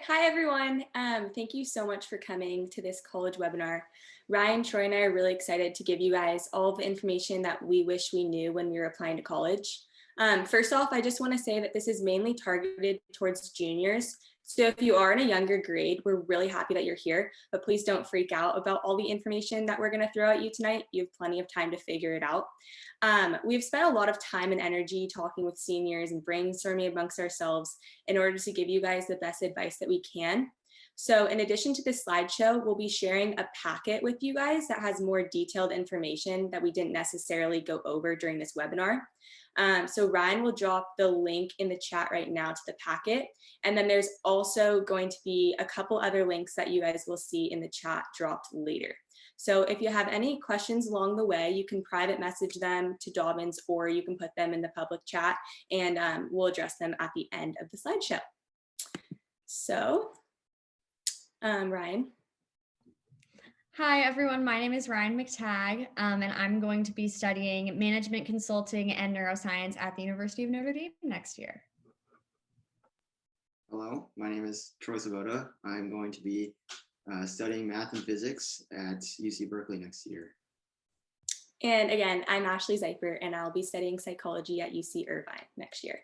Hi everyone. Thank you so much for coming to this college webinar. Ryan, Troy, and I are really excited to give you guys all of the information that we wish we knew when we were applying to college. First off, I just want to say that this is mainly targeted towards juniors. So if you are in a younger grade, we're really happy that you're here, but please don't freak out about all the information that we're going to throw at you tonight. You have plenty of time to figure it out. We've spent a lot of time and energy talking with seniors and brainstorming amongst ourselves in order to give you guys the best advice that we can. So in addition to this slideshow, we'll be sharing a packet with you guys that has more detailed information that we didn't necessarily go over during this webinar. So Ryan will drop the link in the chat right now to the packet. And then there's also going to be a couple other links that you guys will see in the chat dropped later. So if you have any questions along the way, you can private message them to Dobbins, or you can put them in the public chat, and we'll address them at the end of the slideshow. So, Ryan. Hi, everyone. My name is Ryann McTagg, and I'm going to be studying management consulting and neuroscience at the University of Notre Dame next year. Hello, my name is Troy Sabota. I'm going to be studying math and physics at UC Berkeley next year. And again, I'm Ashley Zeifer, and I'll be studying psychology at UC Irvine next year.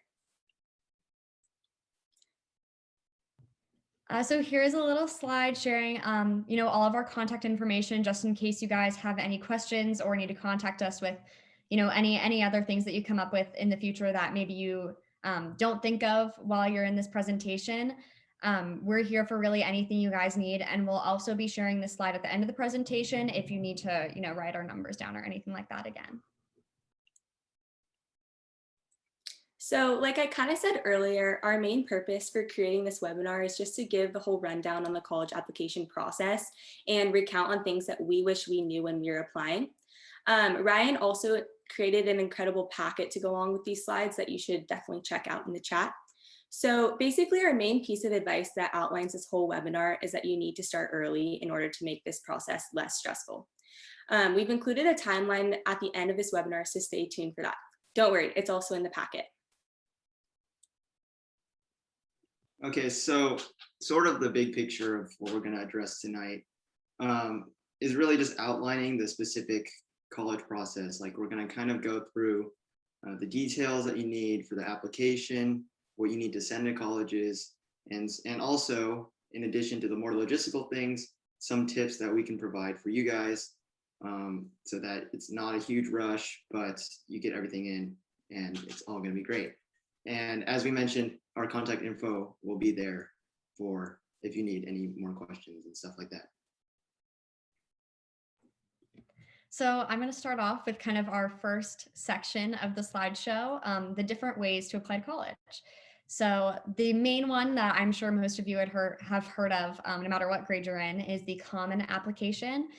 So here's a little slide sharing, all of our contact information, just in case you guys have any questions or need to contact us with, any other things that you come up with in the future that maybe you don't think of while you're in this presentation. We're here for really anything you guys need, and we'll also be sharing this slide at the end of the presentation if you need to, write our numbers down or anything like that again. So like I kind of said earlier, our main purpose for creating this webinar is just to give the whole rundown on the college application process and recount on things that we wish we knew when we were applying. Ryan also created an incredible packet to go along with these slides that you should definitely check out in the chat. So basically our main piece of advice that outlines this whole webinar is that you need to start early in order to make this process less stressful. We've included a timeline at the end of this webinar, so stay tuned for that. Don't worry, it's also in the packet. Okay, so sort of the big picture of what we're going to address tonight is really just outlining the specific college process. Like, we're going to kind of go through the details that you need for the application, what you need to send to colleges, and also, in addition to the more logistical things, some tips that we can provide for you guys so that it's not a huge rush, but you get everything in and it's all going to be great. And as we mentioned, our contact info will be there for if you need any more questions and stuff like that. So I'm going to start off with kind of our first section of the slideshow, the different ways to apply to college. So the main one that I'm sure most of you have heard of, no matter what grade you're in, is the common application.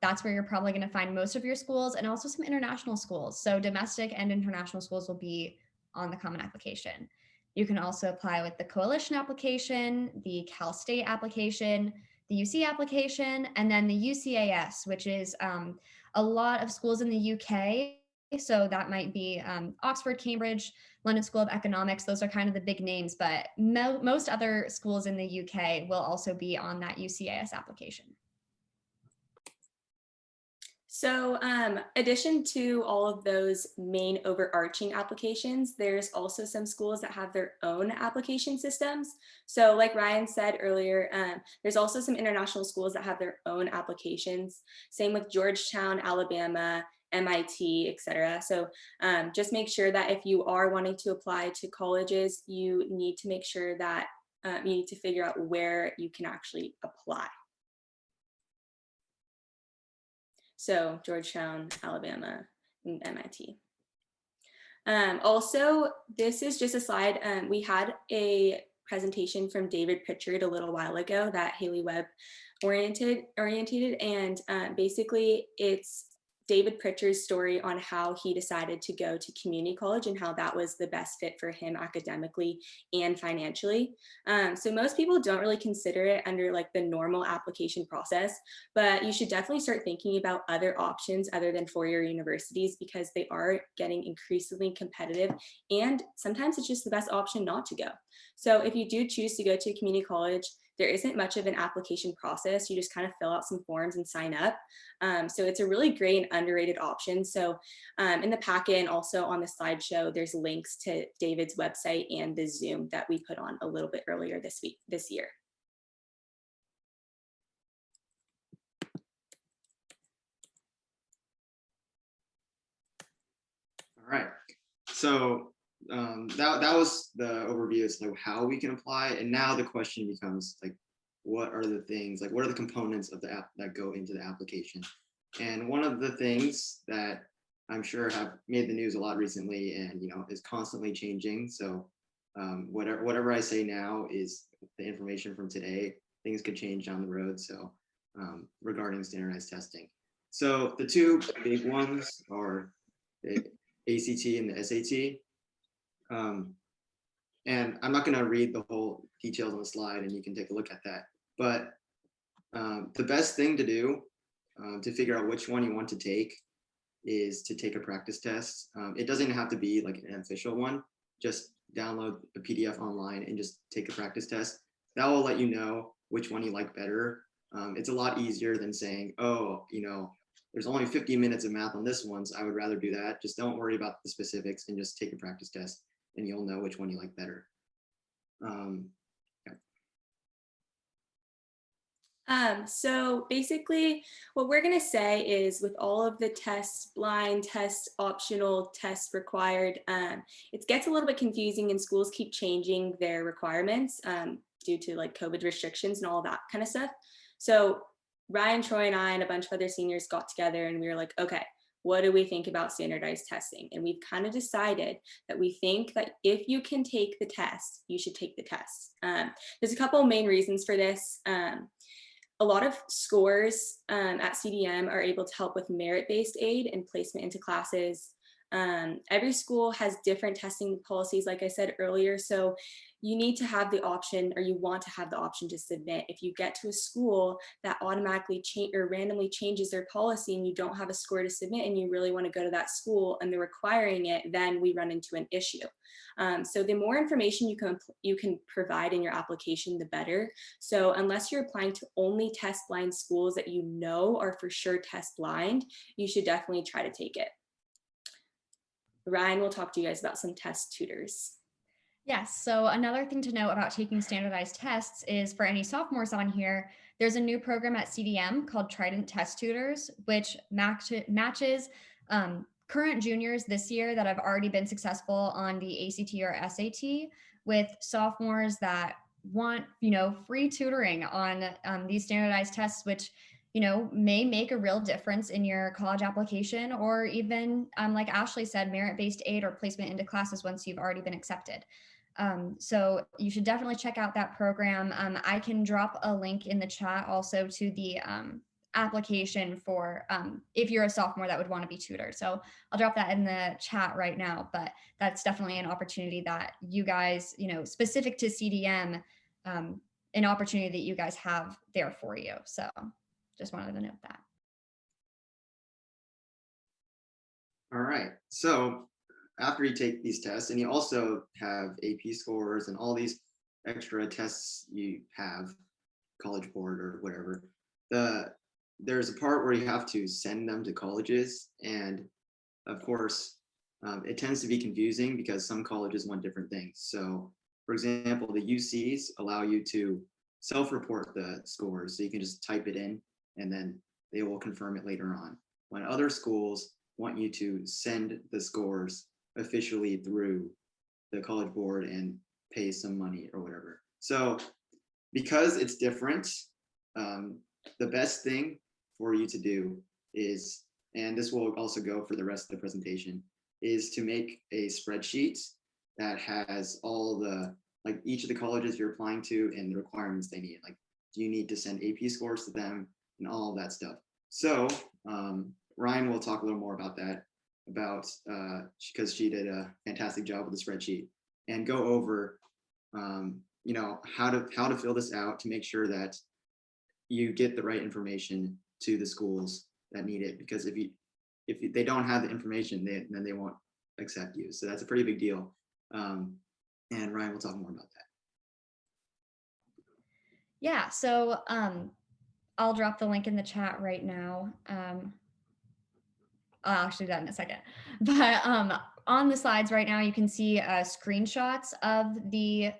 That's where you're probably going to find most of your schools, and also some international schools. So domestic and international schools will be on the common application. You can also apply with the coalition application, the Cal State application, the UC application, and then the UCAS, which is a lot of schools in the UK. So that might be Oxford, Cambridge, London School of Economics. Those are kind of the big names, but most other schools in the UK will also be on that UCAS application. So addition to all of those main overarching applications, there's also some schools that have their own application systems. So like Ryan said earlier, there's also some international schools that have their own applications. Same with Georgetown, Alabama, MIT, etc. So just make sure that if you are wanting to apply to colleges, you need to make sure that you need to figure out where you can actually apply. So Georgetown, Alabama, and MIT. Also, this is just a slide. We had a presentation from David Pritchard a little while ago that Haley Webb orientated, and basically it's David Pritchard's story on how he decided to go to community college and how that was the best fit for him academically and financially. So most people don't really consider it under like the normal application process, but you should definitely start thinking about other options other than four-year universities, because they are getting increasingly competitive, and sometimes it's just the best option not to go. So if you do choose to go to a community college, there isn't much of an application process. You just kind of fill out some forms and sign up. So it's a really great and underrated option. So in the packet and also on the slideshow, there's links to David's website and the Zoom that we put on a little bit earlier this year. All right. So that was the overview as to how we can apply, and now the question becomes like, what are the things, like what are the components of the app that go into the application? And one of the things that I'm sure have made the news a lot recently, and is constantly changing. So whatever I say now is the information from today. Things could change down the road. So regarding standardized testing, so the two big ones are the ACT and the SAT. And I'm not going to read the whole details on the slide, and you can take a look at that. But the best thing to do to figure out which one you want to take is to take a practice test. It doesn't have to be like an official one. Just download a PDF online and just take a practice test. That will let you know which one you like better. It's a lot easier than saying, oh, there's only 50 minutes of math on this one, so I would rather do that. Just don't worry about the specifics and just take a practice test, and you'll know which one you like better. So basically what we're going to say is, with all of the tests, blind tests, optional tests required, it gets a little bit confusing, and schools keep changing their requirements due to like COVID restrictions and all that kind of stuff. So Ryan, Troy, and I, and a bunch of other seniors got together and we were like, okay, what do we think about standardized testing? And we've kind of decided that we think that if you can take the test, you should take the test. There's a couple of main reasons for this. A lot of scores at CDM are able to help with merit-based aid and placement into classes. Every school has different testing policies, like I said earlier, so you need to have the option, or you want to have the option, to submit. If you get to a school that automatically or randomly changes their policy and you don't have a score to submit and you really want to go to that school and they're requiring it, then we run into an issue. So the more information you can provide in your application, the better. So unless you're applying to only test blind schools that you know are for sure test blind, you should definitely try to take it. Ryan will talk to you guys about some test tutors. Yes, so another thing to know about taking standardized tests is, for any sophomores on here, there's a new program at CDM called Trident Test Tutors, which matches current juniors this year that have already been successful on the ACT or SAT with sophomores that want, free tutoring on these standardized tests, which may make a real difference in your college application, or even, like Ashley said, merit-based aid or placement into classes once you've already been accepted. So you should definitely check out that program. I can drop a link in the chat also to the application for if you're a sophomore that would want to be tutored. So I'll drop that in the chat right now, but that's definitely an opportunity that you guys, specific to CDM, an opportunity that you guys have there for you. So just wanted to note that. All right. So after you take these tests, and you also have AP scores and all these extra tests you have, College Board or whatever, there's a part where you have to send them to colleges. And of course, it tends to be confusing because some colleges want different things. So for example, the UCs allow you to self-report the scores. So you can just type it in and then they will confirm it later on. When other schools want you to send the scores officially through the College Board and pay some money or whatever. So because it's different, the best thing for you to do is, and this will also go for the rest of the presentation, is to make a spreadsheet that has all the, like each of the colleges you're applying to and the requirements they need. Like, do you need to send AP scores to them and all of that stuff? So Ryann will talk a little more about that, because she did a fantastic job with the spreadsheet, and go over how to fill this out to make sure that you get the right information to the schools that need it. Because if they don't have the information, then they won't accept you. So that's a pretty big deal. And Ryann will talk more about that. Yeah, so I'll drop the link in the chat right now. I'll actually do that in a second. But on the slides right now, you can see screenshots of the,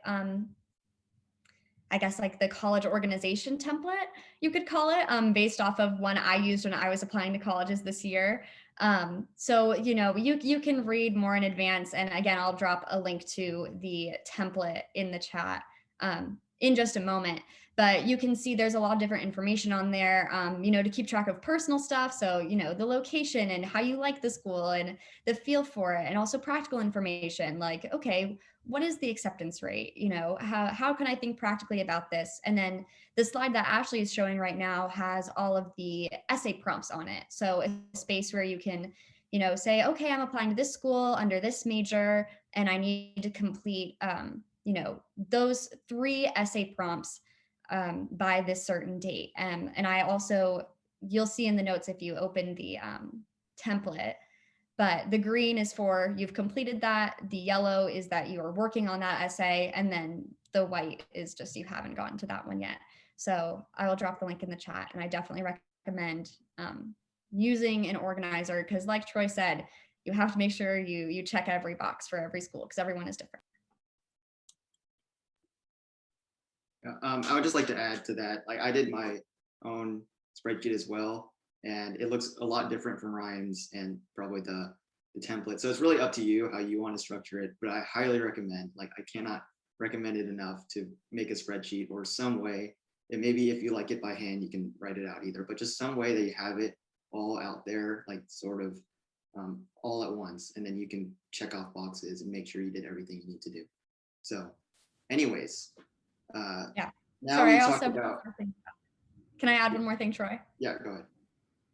I guess like the college organization template, you could call it, based off of one I used when I was applying to colleges this year. So, you can read more in advance. And again, I'll drop a link to the template in the chat in just a moment. But you can see there's a lot of different information on there, to keep track of personal stuff. So, the location and how you like the school and the feel for it, and also practical information like, okay, what is the acceptance rate? How can I think practically about this? And then the slide that Ashley is showing right now has all of the essay prompts on it. So a space where you can, say, okay, I'm applying to this school under this major, and I need to complete, those 3 essay prompts by this certain date. And I also, you'll see in the notes if you open the template, but the green is for you've completed that, the yellow is that you are working on that essay, and then the white is just you haven't gotten to that one yet. So I will drop the link in the chat, and I definitely recommend using an organizer, because like Troy said, you have to make sure you check every box for every school, because everyone is different. I would just like to add to that, like I did my own spreadsheet as well, and it looks a lot different from Ryan's and probably the template. So it's really up to you how you want to structure it, but I highly recommend, like I cannot recommend it enough, to make a spreadsheet or some way. And maybe if you like it by hand, you can write it out either, but just some way that you have it all out there, like sort of all at once, and then you can check off boxes and make sure you did everything you need to do. So anyways, Yeah. now Sorry, we I talk also about, can I add one more thing, Troy? yeah, go ahead.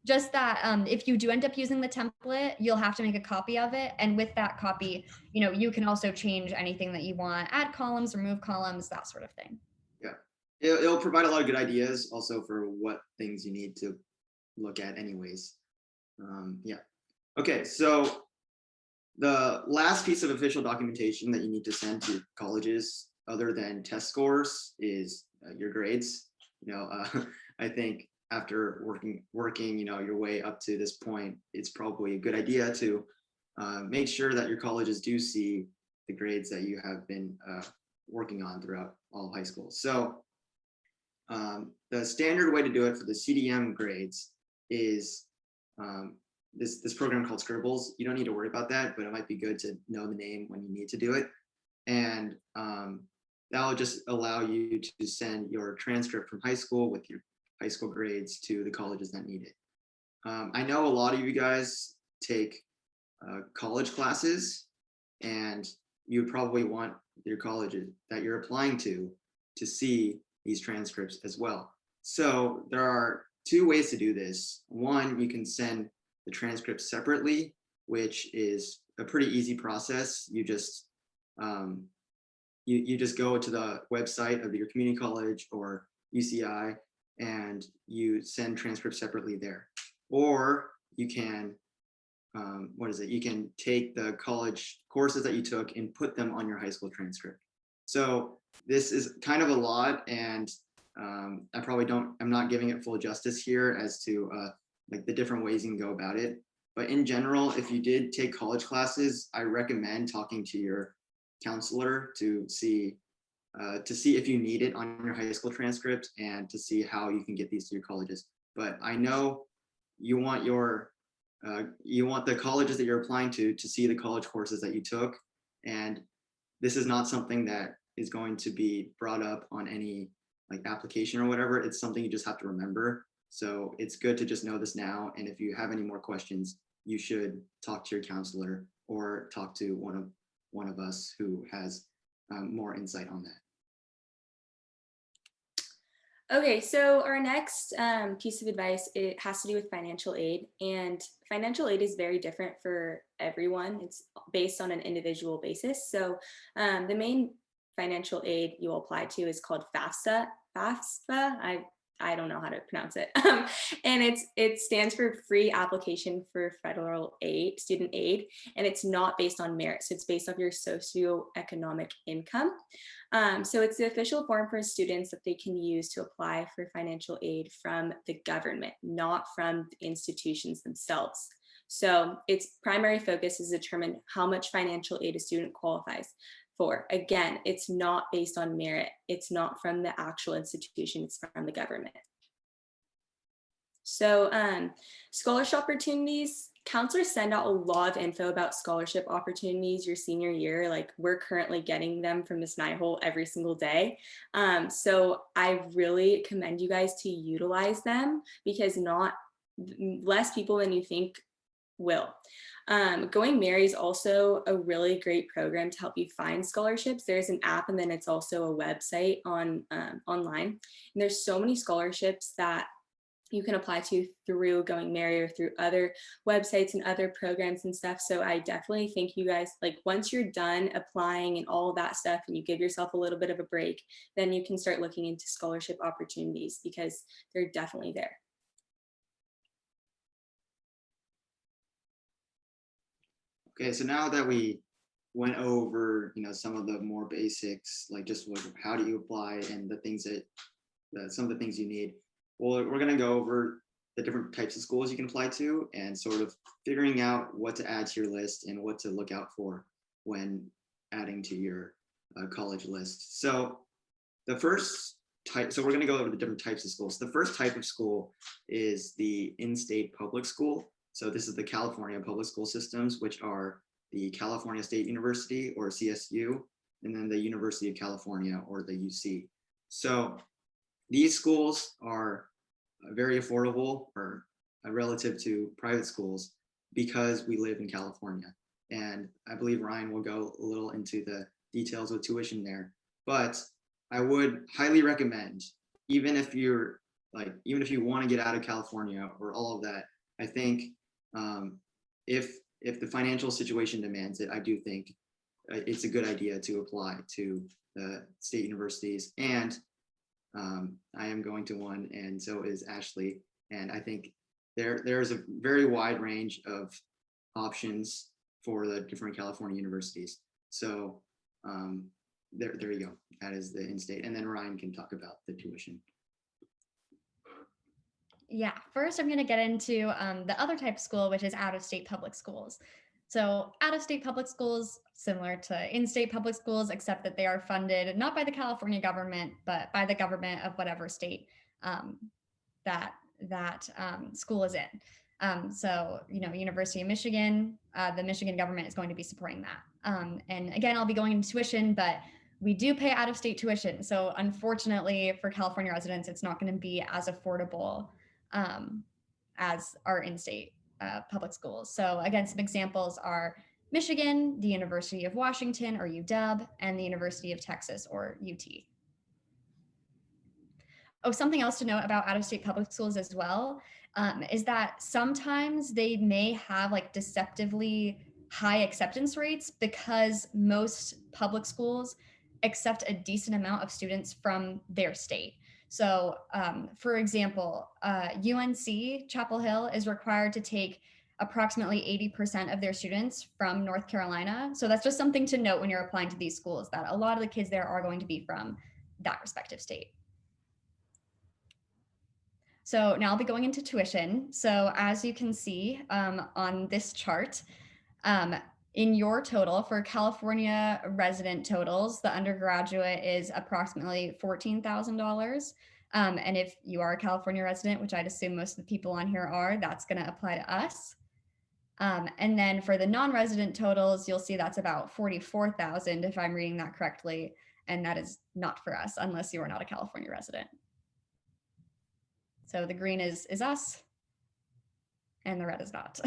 Just that if you do end up using the template, you'll have to make a copy of it. And with that copy, you can also change anything that you want, add columns, remove columns, that sort of thing. Yeah, it'll provide a lot of good ideas also for what things you need to look at anyways. Yeah. Okay, so the last piece of official documentation that you need to send to colleges, other than test scores, is your grades. I think after working, your way up to this point, it's probably a good idea to make sure that your colleges do see the grades that you have been working on throughout all high school. So the standard way to do it for the CDM grades is this program called Scribbles. You don't need to worry about that, but it might be good to know the name when you need to do it. And that will just allow you to send your transcript from high school with your high school grades to the colleges that need it. I know a lot of you guys take college classes, and you probably want your colleges that you're applying to see these transcripts as well. So there are 2 ways to do this. One, you can send the transcripts separately, which is a pretty easy process. You just you just go to the website of your community college or UCI, and you send transcripts separately there. Or you can you can take the college courses that you took and put them on your high school transcript. So this is kind of a lot, and I'm not giving it full justice here as to like the different ways you can go about it. But in general, if you did take college classes, I recommend talking to your counselor to see if you need it on your high school transcript, and to see how you can get these to your colleges. But I know you want the colleges that you're applying to see the college courses that you took, and this is not something that is going to be brought up on any like application or whatever. It's something you just have to remember. So it's good to just know this now, and if you have any more questions, you should talk to your counselor or talk to one of us who has more insight on that. Okay, so our next piece of advice, it has to do with financial aid, and financial aid is very different for everyone. It's based on an individual basis. So the main financial aid you'll apply to is called FAFSA. FAFSA, I don't know how to pronounce it, and it stands for Free Application for Federal Aid, Student Aid, and it's not based on merit. So it's based off your socioeconomic income. So it's the official form for students that they can use to apply for financial aid from the government, not from the institutions themselves. So its primary focus is to determine how much financial aid a student qualifies for. Again, it's not based on merit. It's not from the actual institution, it's from the government. So scholarship opportunities, counselors send out a lot of info about scholarship opportunities your senior year. Like we're currently getting them from Miss Nyhol every single day. So I really commend you guys to utilize them because not less people than you think will. Going Mary is also a really great program to help you find scholarships. There's an app and then it's also a website on online. And there's so many scholarships that you can apply to through Going Mary or through other websites and other programs and stuff. So I definitely think you guys, like once you're done applying and all of that stuff and you give yourself a little bit of a break, then you can start looking into scholarship opportunities because they're definitely there. Okay, so now that we went over, some of the more basics, like just how do you apply and the things that some of the things you need. Well, we're going to go over the different types of schools you can apply to and sort of figuring out what to add to your list and what to look out for when adding to your college list. So the first type, so we're going to go over the different types of schools. The first type of school is the in-state public school. So this is the California public school systems, which are the California State University or CSU, and then the University of California or the UC. So these schools are very affordable or relative to private schools because we live in California. And I believe Ryan will go a little into the details with tuition there. But I would highly recommend, even if you want to get out of California or all of that, I think if the financial situation demands it, I do think it's a good idea to apply to the state universities. And I am going to one, and so is Ashley. And I think there's a very wide range of options for the different California universities. So there you go. That is the in-state. And then Ryan can talk about the tuition. Yeah, first I'm going to get into the other type of school, which is out-of-state public schools. So out-of-state public schools, similar to in-state public schools, except that they are funded not by the California government, but by the government of whatever state that school is in. So, University of Michigan, the Michigan government is going to be supporting that. And again, I'll be going into tuition, but we do pay out-of-state tuition. So unfortunately for California residents, it's not going to be as affordable as our in-state public schools. So again, some examples are Michigan, the University of Washington or UW, and the University of Texas or UT. Oh, something else to note about out-of-state public schools as well is that sometimes they may have like deceptively high acceptance rates because most public schools accept a decent amount of students from their state. So for example, UNC Chapel Hill is required to take approximately 80% of their students from North Carolina. So that's just something to note when you're applying to these schools, that a lot of the kids there are going to be from that respective state. So now I'll be going into tuition. So as you can see on this chart, in your total for California resident totals, the undergraduate is approximately $14,000. And if you are a California resident, which I'd assume most of the people on here are, that's going to apply to us. And then for the non-resident totals, you'll see that's about 44,000 if I'm reading that correctly. And that is not for us unless you are not a California resident. So the green is us and the red is not.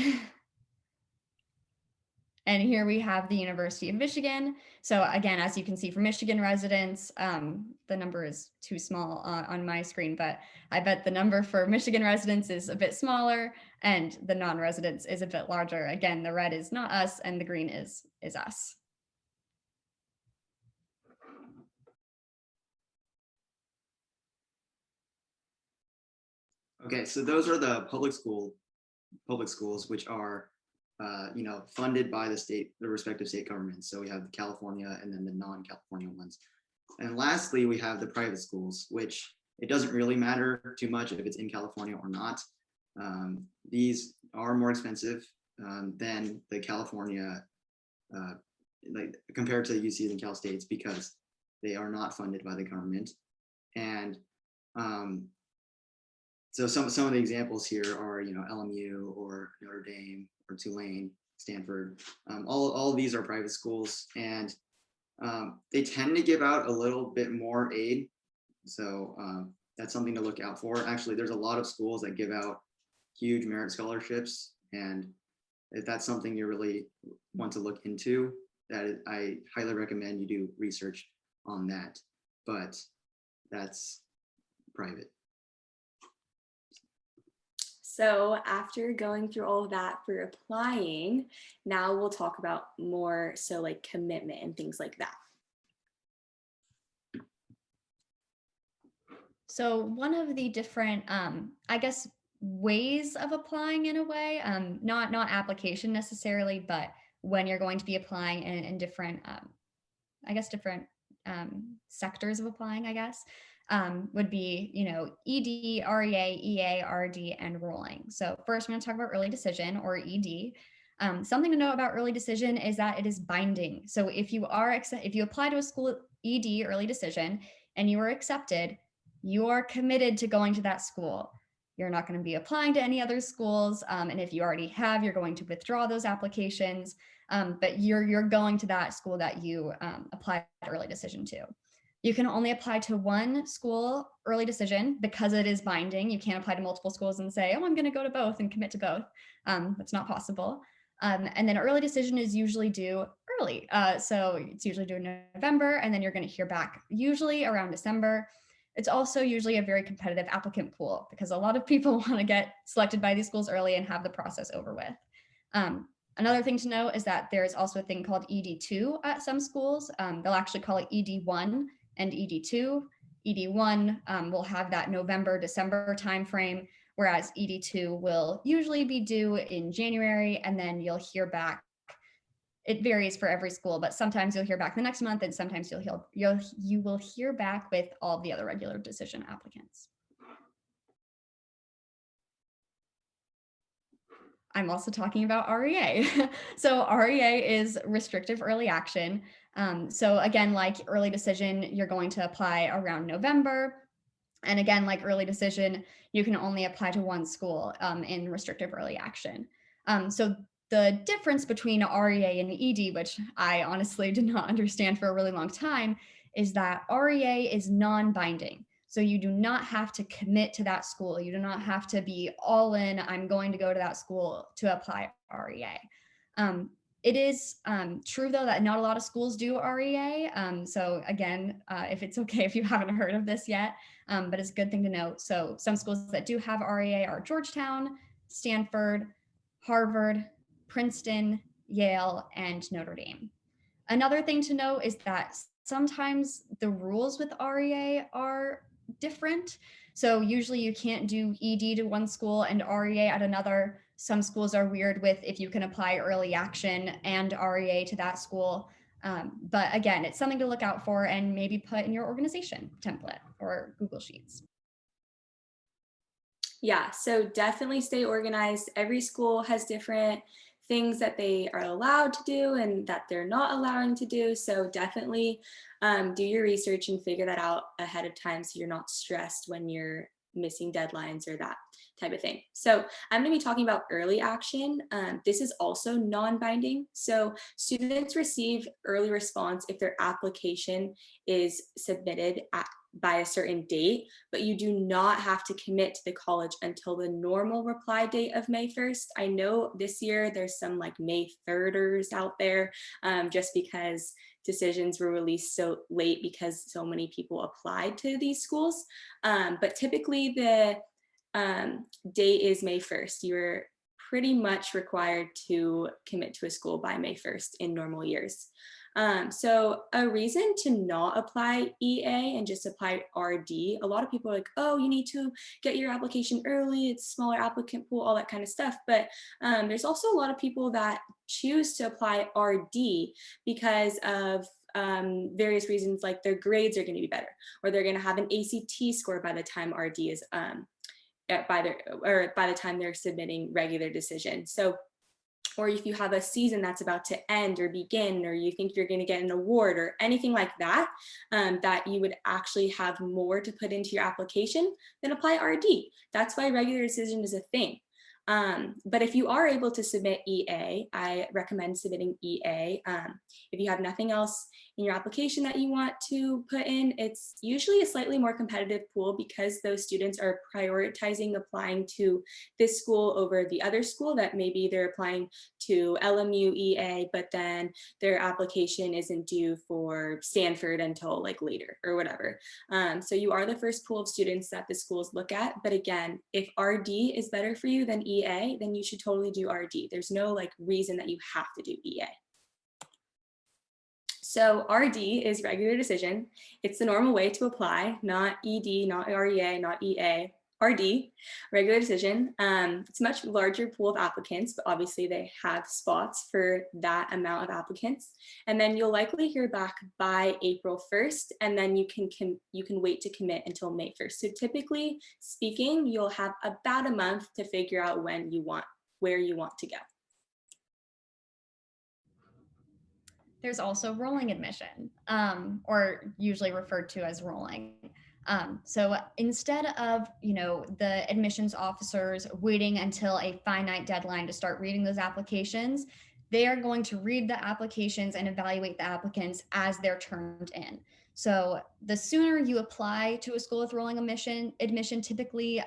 And here we have the University of Michigan. So again, as you can see for Michigan residents, the number is too small on my screen, but I bet the number for Michigan residents is a bit smaller and the non-residents is a bit larger. Again, the red is not us and the green is us. Okay, so those are the public schools, which are funded by the respective state governments. So we have California and then the non-California ones. And lastly, we have the private schools, which it doesn't really matter too much if it's in California or not. These are more expensive than the California, like compared to the UCs and Cal States, because they are not funded by the government. And so some of the examples here are, LMU or Notre Dame or Tulane, Stanford. All of these are private schools, and they tend to give out a little bit more aid. So that's something to look out for. Actually, there's a lot of schools that give out huge merit scholarships, and if that's something you really want to look into, I highly recommend you do research on that. But that's private. So after going through all of that for applying, now we'll talk about more so like commitment and things like that. So one of the different, I guess, ways of applying in a way, not application necessarily, but when you're going to be applying in different, different sectors of applying, I guess, would be, ED, REA, EA, RD, and rolling. So first, I'm going to talk about early decision, or ED. Something to know about early decision is that it is binding. So if you apply to a school ED, early decision, and you are accepted, you are committed to going to that school. You're not going to be applying to any other schools. And if you already have, you're going to withdraw those applications. But you're going to that school that you applied early decision to. You can only apply to one school early decision because it is binding. You can't apply to multiple schools and say, oh, I'm going to go to both and commit to both. That's not possible. And then early decision is usually due early. So it's usually due in November, and then you're going to hear back usually around December. It's also usually a very competitive applicant pool because a lot of people want to get selected by these schools early and have the process over with. Another thing to know is that there's also a thing called ED2 at some schools. They'll actually call it ED1 and ED2. ED1 will have that November, December timeframe, whereas ED2 will usually be due in January, and then you'll hear back. It varies for every school, but sometimes you'll hear back the next month, and sometimes you will hear back with all the other regular decision applicants. I'm also talking about REA. So REA is restrictive early action. So again, like early decision, you're going to apply around November. And again, like early decision, you can only apply to one school in restrictive early action. So the difference between REA and ED, which I honestly did not understand for a really long time, is that REA is non-binding. So you do not have to commit to that school. You do not have to be all in, I'm going to go to that school to apply REA. It is true, though, that not a lot of schools do REA. So again, if it's okay if you haven't heard of this yet, but it's a good thing to note. So some schools that do have REA are Georgetown, Stanford, Harvard, Princeton, Yale, and Notre Dame. Another thing to note is that sometimes the rules with REA are different. So usually you can't do ED to one school and REA at another. Some schools are weird with if you can apply early action and REA to that school. But again, it's something to look out for and maybe put in your organization template or Google Sheets. Yeah, so definitely stay organized. Every school has different things that they are allowed to do and that they're not allowing to do. So definitely do your research and figure that out ahead of time so you're not stressed when you're missing deadlines or that type of thing. So I'm going to be talking about early action. This is also non-binding. So students receive early response if their application is submitted by a certain date, but you do not have to commit to the college until the normal reply date of May 1st. I know this year there's some like May 3rders out there, just because decisions were released so late because so many people applied to these schools. But typically the date is May 1st. You're pretty much required to commit to a school by May 1st in normal years. So a reason to not apply EA and just apply RD, a lot of people are like, oh, you need to get your application early, it's smaller applicant pool, all that kind of stuff. But there's also a lot of people that choose to apply RD because of various reasons, like their grades are going to be better, or they're going to have an ACT score by the time RD is by the time they're submitting regular decision. So, or if you have a season that's about to end or begin, or you think you're going to get an award or anything like that, that you would actually have more to put into your application, then apply RD. That's why regular decision is a thing. But if you are able to submit EA, I recommend submitting EA. If you have nothing else in your application that you want to put in, it's usually a slightly more competitive pool because those students are prioritizing applying to this school over the other school, that maybe they're applying to LMU EA, but then their application isn't due for Stanford until like later or whatever. So you are the first pool of students that the schools look at. But again, if RD is better for you than EA, then you should totally do RD. There's no like reason that you have to do EA. So RD is regular decision. It's the normal way to apply, not ED, not REA, not EA. RD, regular decision. It's a much larger pool of applicants, but obviously they have spots for that amount of applicants. And then you'll likely hear back by April 1st, and then you can wait to commit until May 1st. So typically speaking, you'll have about a month to figure out where you want to go. There's also rolling admission, or usually referred to as rolling. So instead of, the admissions officers waiting until a finite deadline to start reading those applications, they are going to read the applications and evaluate the applicants as they're turned in. So the sooner you apply to a school with rolling admission, typically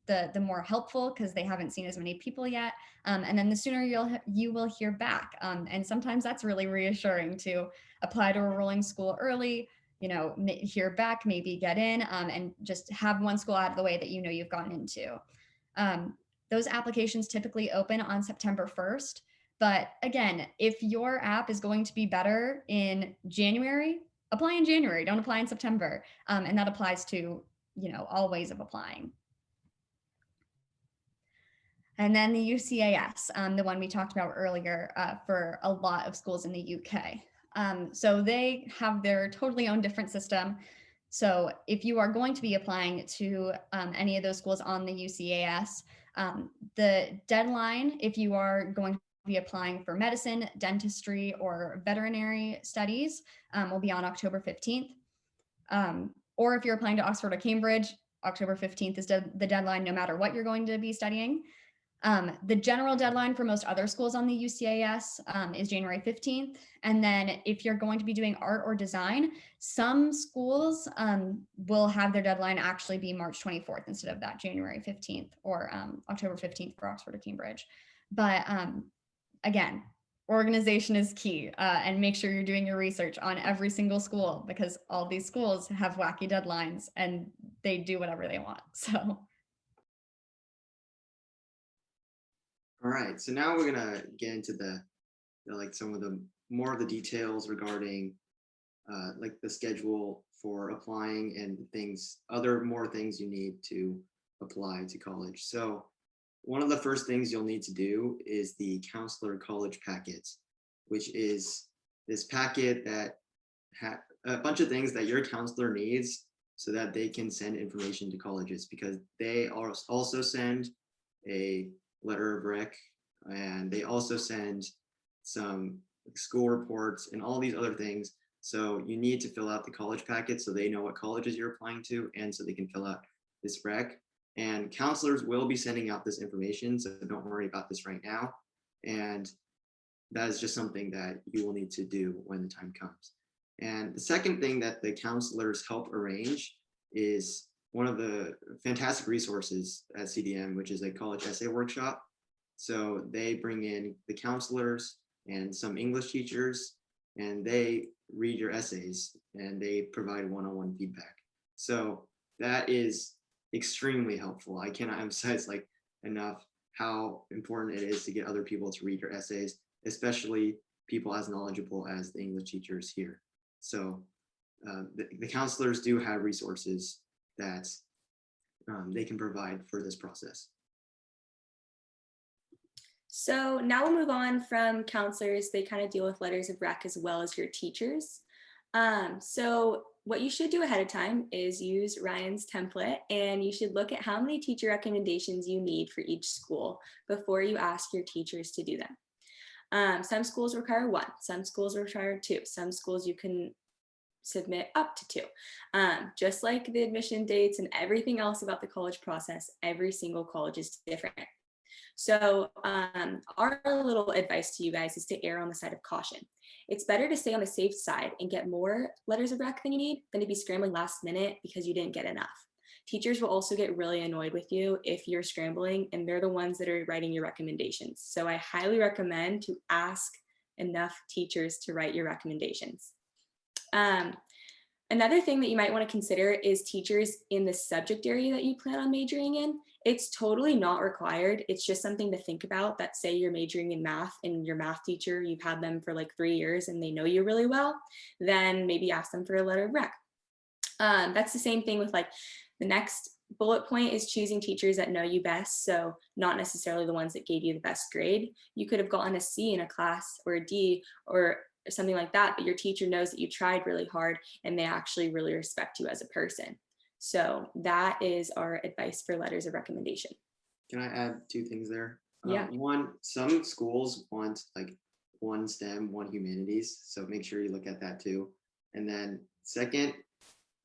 the more helpful, because they haven't seen as many people yet. And then the sooner you will hear back. And sometimes that's really reassuring to apply to a rolling school early, hear back, maybe get in, and just have one school out of the way that you've gotten into. Those applications typically open on September 1st. But again, if your app is going to be better in January, apply in January, don't apply in September. And that applies to, all ways of applying. And then the UCAS, the one we talked about earlier, for a lot of schools in the UK. So they have their totally own different system. So if you are going to be applying to any of those schools on the UCAS, the deadline, if you are going to be applying for medicine, dentistry, or veterinary studies, will be on October 15th. Or if you're applying to Oxford or Cambridge, October 15th is the deadline no matter what you're going to be studying. The general deadline for most other schools on the UCAS is January 15th. And then if you're going to be doing art or design, some schools will have their deadline actually be March 24th instead of that January 15th or October 15th for Oxford or Cambridge. But again, organization is key, and make sure you're doing your research on every single school, because all these schools have wacky deadlines and they do whatever they want. So. All right, so now we're gonna get into some of the more of the details regarding like the schedule for applying and more things you need to apply to college. So one of the first things you'll need to do is the counselor college packet, which is this packet that has a bunch of things that your counselor needs so that they can send information to colleges, because they also send a letter of rec, and they also send some school reports and all these other things. So you need to fill out the college packet so they know what colleges you're applying to, and so they can fill out this rec. And counselors will be sending out this information, so don't worry about this right now. And that is just something that you will need to do when the time comes. And the second thing that the counselors help arrange is one of the fantastic resources at CDM, which is a college essay workshop. So they bring in the counselors and some English teachers, and they read your essays and they provide one-on-one feedback. So that is extremely helpful. I cannot emphasize like enough how important it is to get other people to read your essays, especially people as knowledgeable as the English teachers here. So the counselors do have resources that they can provide for this process. So now we'll move on from counselors. They kind of deal with letters of rec as well as your teachers. So what you should do ahead of time is use Ryan's template, and you should look at how many teacher recommendations you need for each school before you ask your teachers to do them. Some schools require 1, some schools require 2, some schools you can submit up to 2. Just like the admission dates and everything else about the college process, every single college is different. So our little advice to you guys is to err on the side of caution. It's better to stay on the safe side and get more letters of rec than you need than to be scrambling last minute because you didn't get enough. Teachers will also get really annoyed with you if you're scrambling, and they're the ones that are writing your recommendations. So I highly recommend to ask enough teachers to write your recommendations. Another thing that you might want to consider is teachers in the subject area that you plan on majoring in. It's totally not required. It's just something to think about, that say you're majoring in math and your math teacher, you've had them for like 3 years and they know you really well, then maybe ask them for a letter of rec. That's the same thing with like the next bullet point is choosing teachers that know you best. So not necessarily the ones that gave you the best grade. You could have gotten a C in a class or a D or something like that, but your teacher knows that you tried really hard and they actually really respect you as a person. So that is our advice for letters of recommendation. Can I add 2 things there? Yeah. One, some schools want like 1 STEM, 1 humanities. So make sure you look at that too. And then second,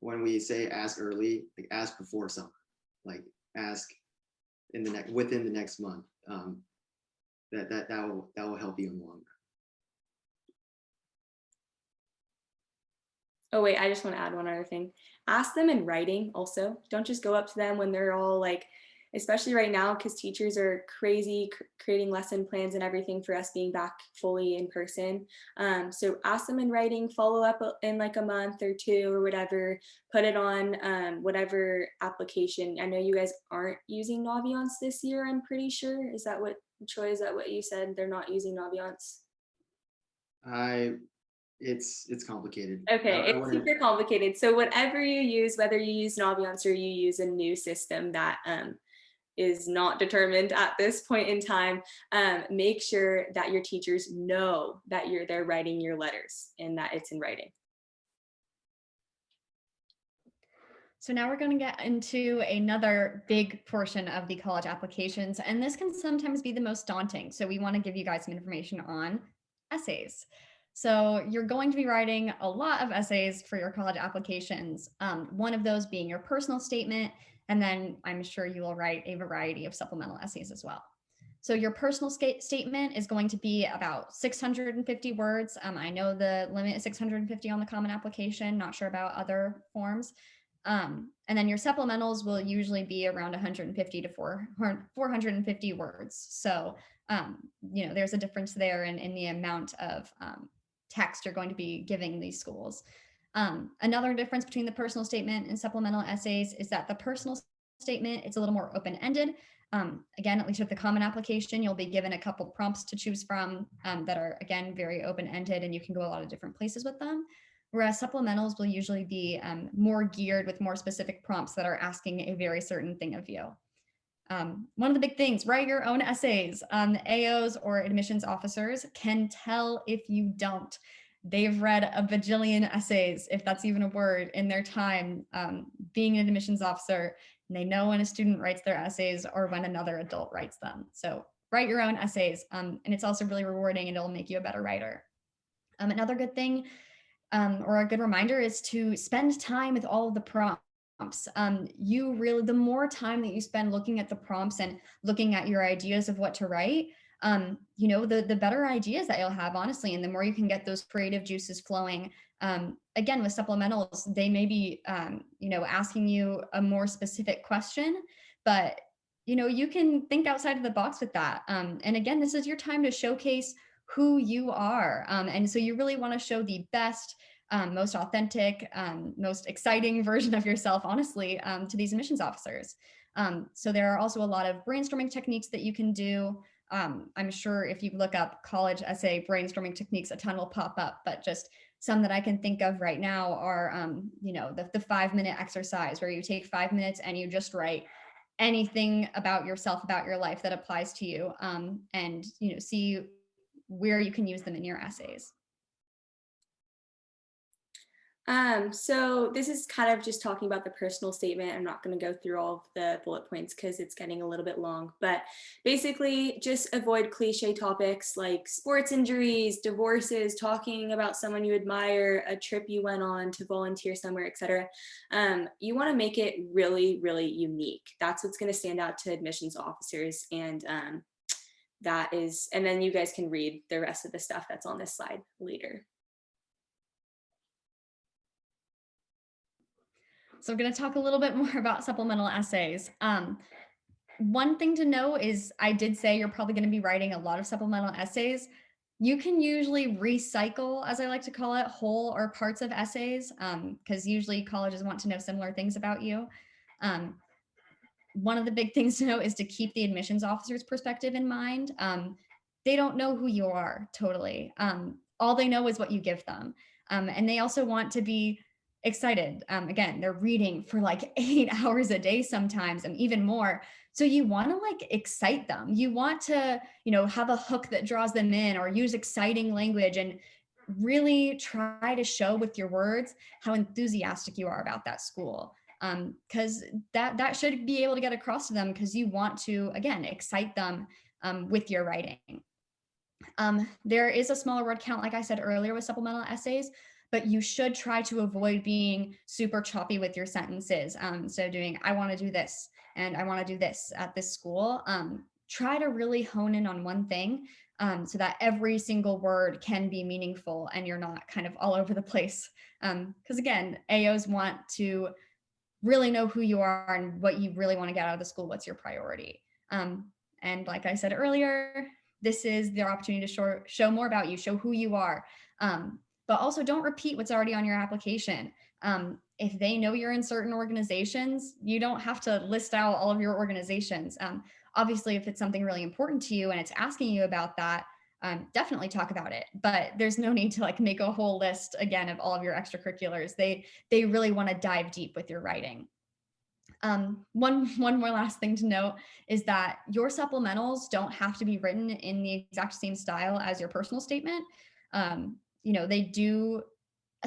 when we say ask early, like ask before summer, like ask in the within the next month. That will help you in the long run. Oh wait, I just want to add one other thing. Ask them in writing also. Don't just go up to them when they're all like, especially right now, because teachers are crazy creating lesson plans and everything for us being back fully in person. So ask them in writing, follow up in like a month or 2 or whatever, put it on whatever application. I know you guys aren't using Naviance this year, I'm pretty sure. Is that what, Troy, is that what you said? They're not using Naviance? It's complicated. Okay, it's super complicated. So whatever you use, whether you use Naviance or you use a new system that is not determined at this point in time, make sure that your teachers know that they're writing your letters and that it's in writing. So now we're going to get into another big portion of the college applications, and this can sometimes be the most daunting. So we want to give you guys some information on essays. So you're going to be writing a lot of essays for your college applications, one of those being your personal statement, and then I'm sure you will write a variety of supplemental essays as well. So your personal statement is going to be about 650 words. I know the limit is 650 on the Common Application, not sure about other forms. And then your supplementals will usually be around 150 to 450 words. So, there's a difference there in the amount of text you're going to be giving these schools. Another difference between the personal statement and supplemental essays is that the personal statement, it's a little more open-ended. Again, at least with the Common Application, you'll be given a couple prompts to choose from that are, again, very open-ended, and you can go a lot of different places with them. Whereas supplementals will usually be more geared with more specific prompts that are asking a very certain thing of you. One of the big things, write your own essays. The AOs or admissions officers can tell if you don't. They've read a bajillion essays, if that's even a word, in their time being an admissions officer. And they know when a student writes their essays or when another adult writes them. So write your own essays. And it's also really rewarding and it'll make you a better writer. Another good thing or a good reminder is to spend time with all of the prompts. The more time that you spend looking at the prompts and looking at your ideas of what to write, the better ideas that you'll have, honestly, and the more you can get those creative juices flowing. Again, with supplementals, they may be, asking you a more specific question, but you can think outside of the box with that. And again, this is your time to showcase who you are. And so you really want to show the best, most authentic, most exciting version of yourself, honestly, to these admissions officers. So there are also a lot of brainstorming techniques that you can do. I'm sure if you look up college essay brainstorming techniques, a ton will pop up, but just some that I can think of right now are, the 5-minute exercise, where you take 5 minutes and you just write anything about yourself, about your life that applies to you, and see where you can use them in your essays. So this is kind of just talking about the personal statement. I'm not going to go through all of the bullet points because it's getting a little bit long, but basically just avoid cliche topics like sports injuries, divorces, talking about someone you admire, a trip you went on to volunteer somewhere, etc. You want to make it really, really unique. That's what's going to stand out to admissions officers. And and then you guys can read the rest of the stuff that's on this slide later. So we're going to talk a little bit more about supplemental essays. One thing to know is, I did say you're probably going to be writing a lot of supplemental essays. You can usually recycle, as I like to call it, whole or parts of essays, because usually colleges want to know similar things about you. One of the big things to know is to keep the admissions officer's perspective in mind. They don't know who you are totally. All they know is what you give them. And they also want to be excited. Again, they're reading for like 8 hours a day sometimes, and even more. So you want to like excite them. You want to, have a hook that draws them in, or use exciting language, and really try to show with your words how enthusiastic you are about that school. Because that should be able to get across to them, because you want to, again, excite them with your writing. There is a smaller word count, like I said earlier, with supplemental essays, but you should try to avoid being super choppy with your sentences. So doing, I want to do this, and I want to do this at this school. Try to really hone in on one thing, so that every single word can be meaningful and you're not kind of all over the place. Because again, AOs want to really know who you are and what you really want to get out of the school. What's your priority? And like I said earlier, this is their opportunity to show more about you, show who you are. But also don't repeat what's already on your application. If they know you're in certain organizations, you don't have to list out all of your organizations. Obviously, if it's something really important to you and it's asking you about that, definitely talk about it. But there's no need to like make a whole list again of all of your extracurriculars. They really want to dive deep with your writing. One more last thing to note is that your supplementals don't have to be written in the exact same style as your personal statement. They do,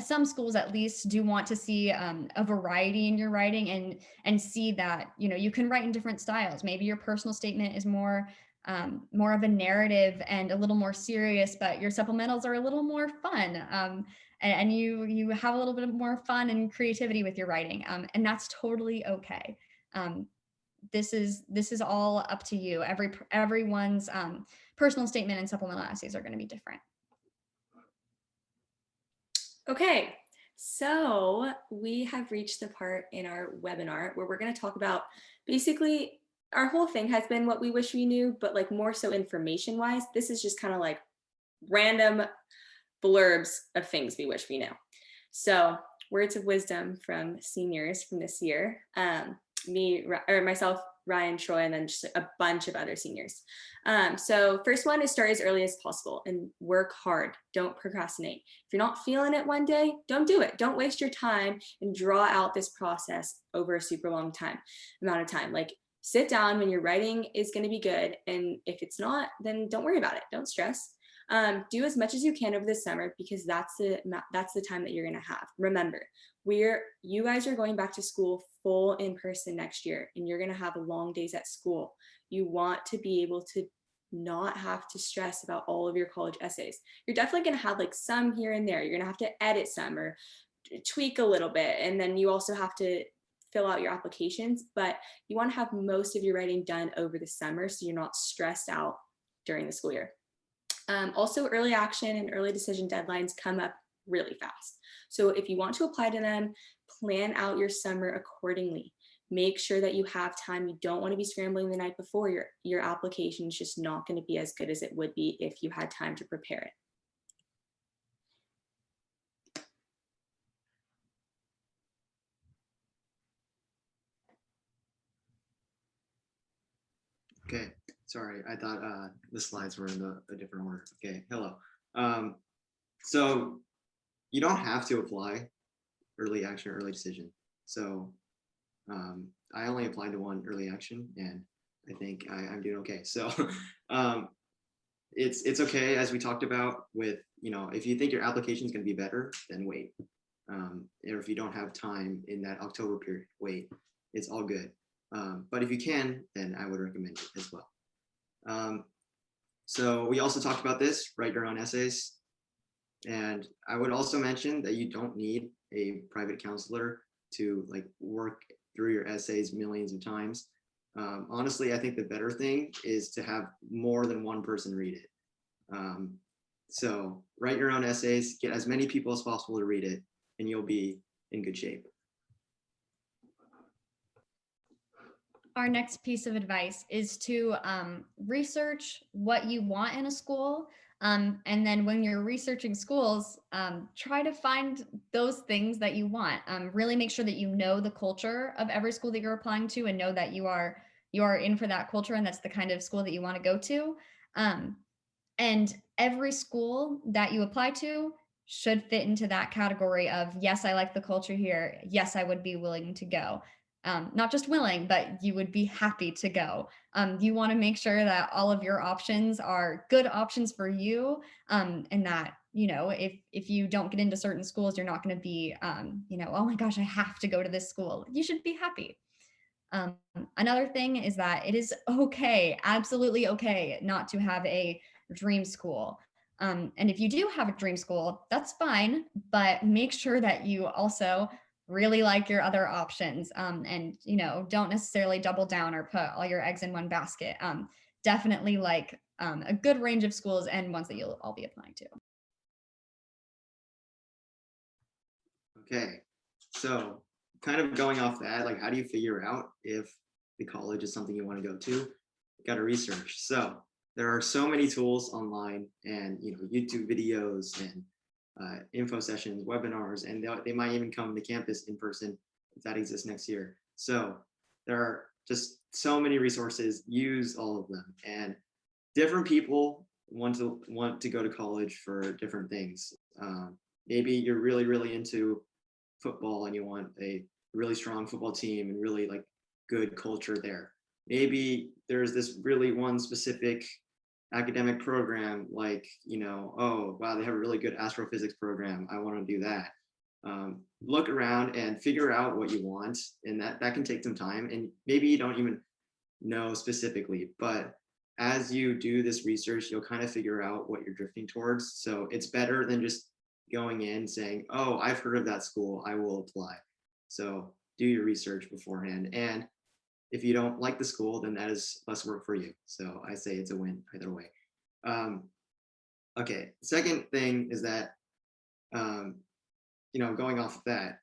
some schools at least do want to see a variety in your writing, and see that you can write in different styles. Maybe your personal statement is more of a narrative and a little more serious, but your supplementals are a little more fun, and you have a little bit more fun and creativity with your writing, and that's totally okay. This is all up to you. Everyone's personal statement and supplemental essays are going to be different. Okay, so we have reached the part in our webinar where we're going to talk about, basically, our whole thing has been what we wish we knew, but like more so information wise. This is just kind of like random blurbs of things we wish we knew. So words of wisdom from seniors from this year, myself, Ryan, Troy, and then just a bunch of other seniors. So first one is start as early as possible and work hard. Don't procrastinate. If you're not feeling it one day, don't do it. Don't waste your time and draw out this process over a super long amount of time. Like, sit down when your writing is going to be good. And if it's not, then don't worry about it. Don't stress. Do as much as you can over the summer, because that's the time that you're going to have. Remember, you guys are going back to school full in person next year, and you're going to have long days at school. You want to be able to not have to stress about all of your college essays. You're definitely going to have like some here and there. You're going to have to edit some or tweak a little bit. And then you also have to fill out your applications, but you want to have most of your writing done over the summer, so you're not stressed out during the school year. Also, early action and early decision deadlines come up really fast. So if you want to apply to them, plan out your summer accordingly. Make sure that you have time. You don't want to be scrambling the night before. Your application is just not going to be as good as it would be if you had time to prepare it. Okay, sorry, I thought the slides were in a different order. Okay, hello. So you don't have to apply early action or early decision. So I only applied to one early action, and I think I'm doing okay. So it's okay, as we talked about with, if you think your application is going to be better, then wait. Or if you don't have time in that October period, wait. It's all good. But if you can, then I would recommend it as well. So we also talked about this, write your own essays. And I would also mention that you don't need a private counselor to work through your essays millions of times. Honestly, I think the better thing is to have more than one person read it. So write your own essays, get as many people as possible to read it, and you'll be in good shape. Our next piece of advice is to research what you want in a school. And then when you're researching schools, try to find those things that you want. Really make sure that you know the culture of every school that you're applying to, and know that you are in for that culture, and that's the kind of school that you want to go to. And every school that you apply to should fit into that category of, yes, I like the culture here. Yes, I would be willing to go. Not just willing, but you would be happy to go. You want to make sure that all of your options are good options for you, and that, if you don't get into certain schools, you're not going to be, oh my gosh, I have to go to this school. You should be happy. Another thing is that it is okay, absolutely okay, not to have a dream school. And if you do have a dream school, that's fine, but make sure that you also really like your other options, and don't necessarily double down or put all your eggs in one basket. Definitely like a good range of schools and ones that you'll all be applying to. Okay, so kind of going off that, how do you figure out if the college is something you want to go to? You got to research. So there are so many tools online, and YouTube videos and info sessions, webinars, and they might even come to campus in person if that exists next year. So there are just so many resources. Use all of them. And different people want to go to college for different things. Maybe you're really, really into football and you want a really strong football team and really good culture there. Maybe there's this really one specific academic program, oh wow, they have a really good astrophysics program, I want to do that. Look around and figure out what you want, and that can take some time, and maybe you don't even know specifically, but as you do this research, you'll kind of figure out what you're drifting towards. So it's better than just going in saying, oh, I've heard of that school, I will apply. So do your research beforehand, and if you don't like the school, then that is less work for you. So I say it's a win either way. Okay, second thing is that, going off of that,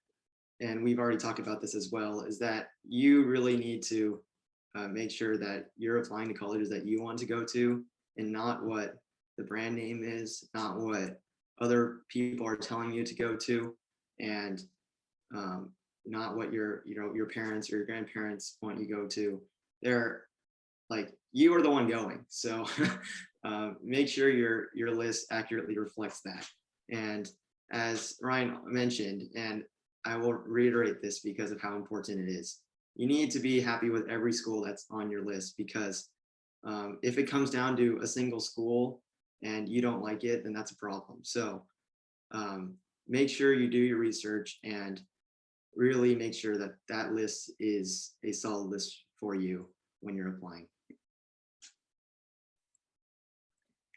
and we've already talked about this as well, is that you really need to make sure that you're applying to colleges that you want to go to, and not what the brand name is, not what other people are telling you to go to, and not what your parents or your grandparents want you to go to. They're you are the one going, so make sure your list accurately reflects that. And as Ryan mentioned, and I will reiterate this because of how important it is, you need to be happy with every school that's on your list, because if it comes down to a single school and you don't like it, then that's a problem. So make sure you do your research and really make sure that that list is a solid list for you when you're applying.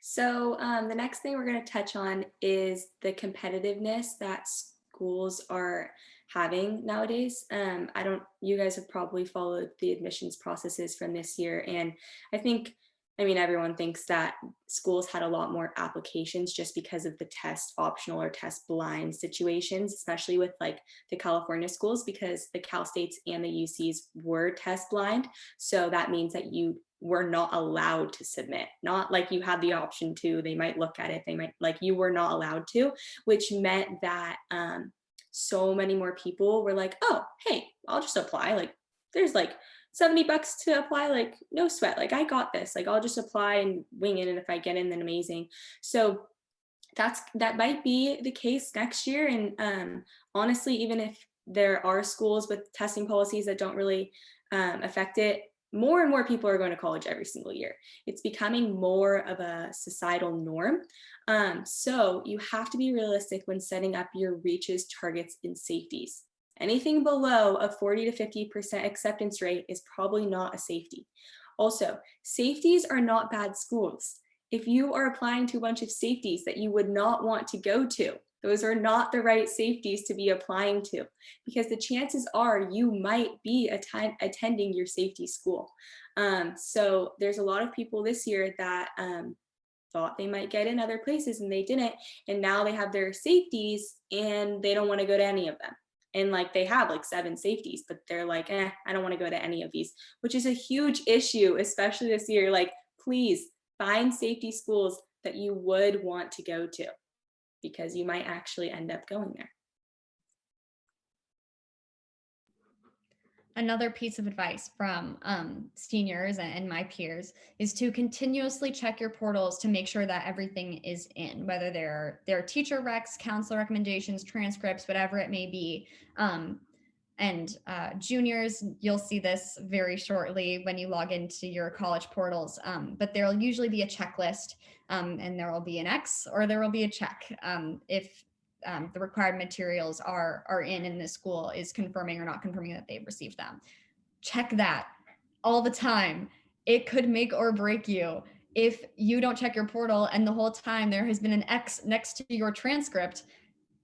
So the next thing we're going to touch on is the competitiveness that schools are having nowadays. You guys have probably followed the admissions processes from this year, and I I mean, everyone thinks that schools had a lot more applications just because of the test optional or test blind situations, especially with like the California schools, because the Cal States and the UCs were test blind. So that means that you were not allowed to submit, not like you had the option to. They might look at it, they might, like, you were not allowed to, which meant that so many more people were like, oh, hey, I'll just apply. Like, there's like $70 to apply, like no sweat, like I got this, like I'll just apply and wing it, and if I get in, then amazing. So that might be the case next year. And honestly, even if there are schools with testing policies that don't really affect it, more and more people are going to college every single year. It's becoming more of a societal norm. So you have to be realistic when setting up your reaches, targets, and safeties. Anything below a 40 to 50% acceptance rate is probably not a safety. Also, safeties are not bad schools. If you are applying to a bunch of safeties that you would not want to go to, those are not the right safeties to be applying to, because the chances are you might be attending your safety school. So there's a lot of people this year that thought they might get in other places and they didn't. And now they have their safeties and they don't want to go to any of them. And like they have like 7 safeties, but they're like, I don't want to go to any of these, which is a huge issue, especially this year. Like, please find safety schools that you would want to go to, because you might actually end up going there. Another piece of advice from seniors and my peers is to continuously check your portals to make sure that everything is in, whether they're teacher recs, counselor recommendations, transcripts, whatever it may be. And juniors, you'll see this very shortly when you log into your college portals, but there'll usually be a checklist, and there will be an X or there will be a check if the required materials are in the school is confirming or not confirming that they've received them. Check that all the time. It could make or break you. If you don't check your portal and the whole time there has been an X next to your transcript,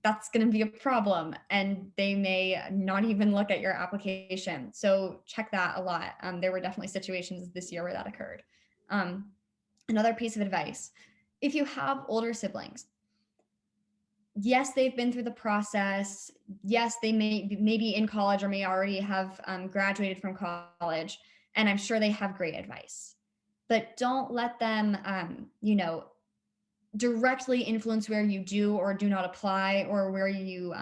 that's going to be a problem, and they may not even look at your application. So check that a lot. There were definitely situations this year where that occurred. Another piece of advice: if you have older siblings, yes, they've been through the process. Yes, they may be in college or may already have graduated from college, and I'm sure they have great advice. But don't let them, directly influence where you do or do not apply, or where you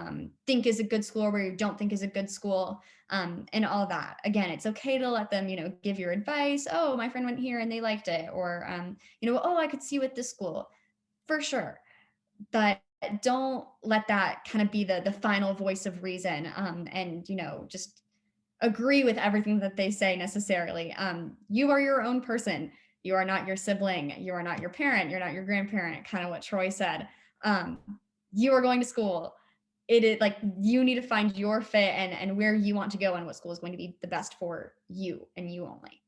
think is a good school or where you don't think is a good school, and all that. Again, it's okay to let them, give your advice. Oh, my friend went here and they liked it, or oh, I could see you at this school, for sure. But don't let that kind of be the final voice of reason, and just agree with everything that they say necessarily. You are your own person. You are not your sibling. You are not your parent. You're not your grandparent, kind of what Troy said. You are going to school. It is like you need to find your fit and where you want to go and what school is going to be the best for you and you only.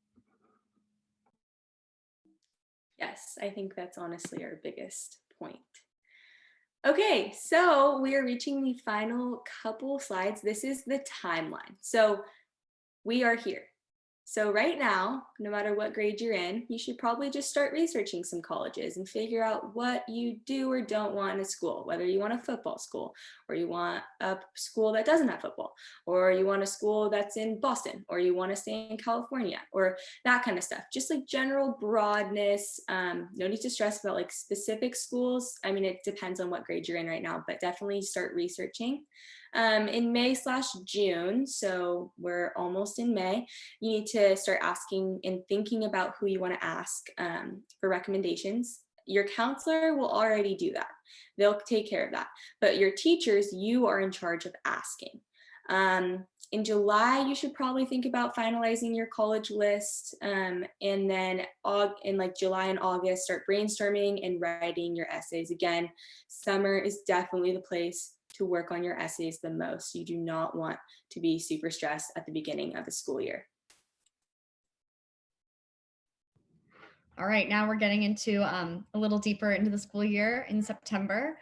Yes, I think that's honestly our biggest point. Okay, so we are reaching the final couple slides. This is the timeline. So we are here. So right now, no matter what grade you're in, you should probably just start researching some colleges and figure out what you do or don't want in a school, whether you want a football school, or you want a school that doesn't have football, or you want a school that's in Boston, or you want to stay in California, or that kind of stuff. Just like general broadness. No need to stress about like specific schools. I mean, it depends on what grade you're in right now, but definitely start researching. In May/June, so we're almost in May, you need to start asking and thinking about who you want to ask for recommendations. Your counselor will already do that. They'll take care of that. But your teachers, you are in charge of asking. In July, you should probably think about finalizing your college list. And then in like July and August, start brainstorming and writing your essays. Again, summer is definitely the place to work on your essays the most. You do not want to be super stressed at the beginning of the school year. All right, now we're getting into a little deeper into the school year in September.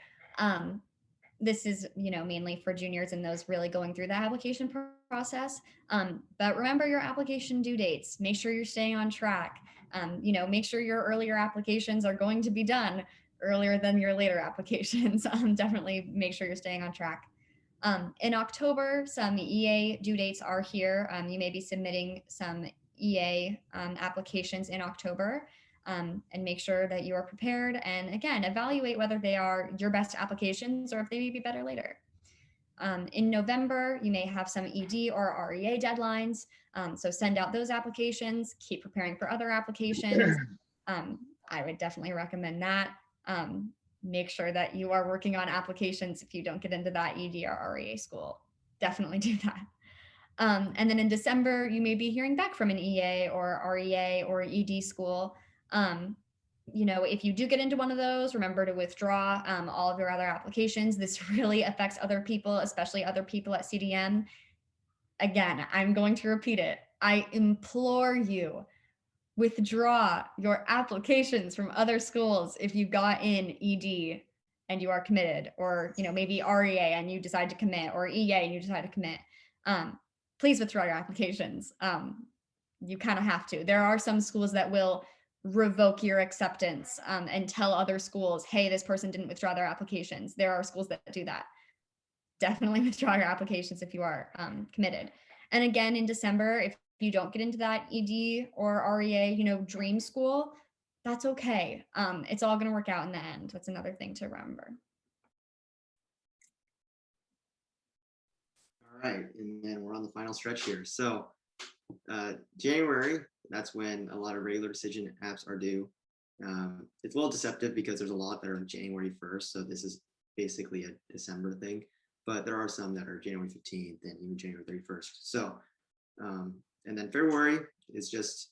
This is, mainly for juniors and those really going through the application process. But remember your application due dates. Make sure you're staying on track. Make sure your earlier applications are going to be done earlier than your later applications. Definitely make sure you're staying on track. In October, some EA due dates are here. You may be submitting some EA applications in October, and make sure that you are prepared. And again, evaluate whether they are your best applications or if they may be better later. In November, you may have some ED or REA deadlines. So send out those applications, keep preparing for other applications. I would definitely recommend that. Make sure that you are working on applications if you don't get into that ED or REA school. Definitely do that. And then in December, you may be hearing back from an EA or REA or ED school. If you do get into one of those, remember to withdraw all of your other applications. This really affects other people, especially other people at CDM. Again, I'm going to repeat it. I implore you, withdraw your applications from other schools if you got in ED and you are committed, or maybe REA and you decide to commit, or EA and you decide to commit. Please withdraw your applications. You kind of have to. There are some schools that will revoke your acceptance and tell other schools, hey, this person didn't withdraw their applications. There are schools that do that. Definitely withdraw your applications if you are committed. And again, in December, if you don't get into that ED or REA, dream school, that's okay. It's all going to work out in the end. That's another thing to remember. All right, and then we're on the final stretch here. So January, that's when a lot of regular decision apps are due. It's a little deceptive because there's a lot that are January 1st, so this is basically a December thing, but there are some that are January 15th and even January 31st. So, and then February is just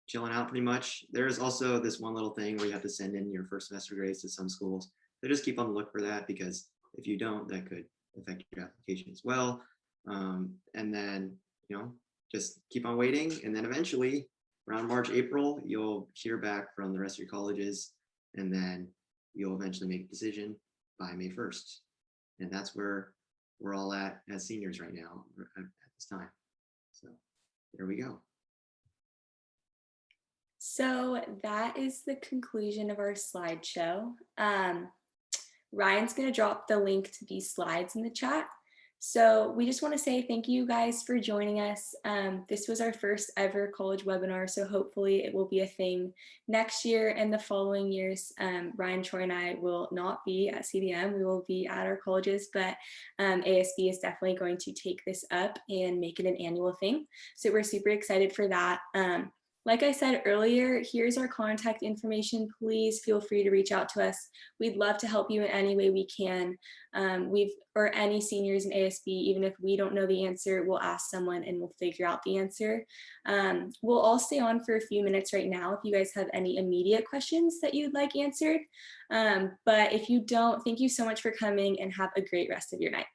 chilling out pretty much. There's also this one little thing where you have to send in your first semester grades to some schools. So just keep on the look for that, because if you don't, that could affect your application as well. And then, just keep on waiting. And then eventually around March, April, you'll hear back from the rest of your colleges, and then you'll eventually make a decision by May 1st. And that's where we're all at as seniors right now at this time. So there we go. So that is the conclusion of our slideshow. Ryan's going to drop the link to these slides in the chat. So we just want to say thank you guys for joining us. This was our first ever college webinar, so hopefully it will be a thing next year and the following years. Ryann, Troy, and I will not be at CDM. We will be at our colleges, but ASB is definitely going to take this up and make it an annual thing. So we're super excited for that. Like I said earlier, here's our contact information. Please feel free to reach out to us. We'd love to help you in any way we can. Or any seniors in ASB, even if we don't know the answer, we'll ask someone and we'll figure out the answer. We'll all stay on for a few minutes right now if you guys have any immediate questions that you'd like answered. But if you don't, thank you so much for coming and have a great rest of your night.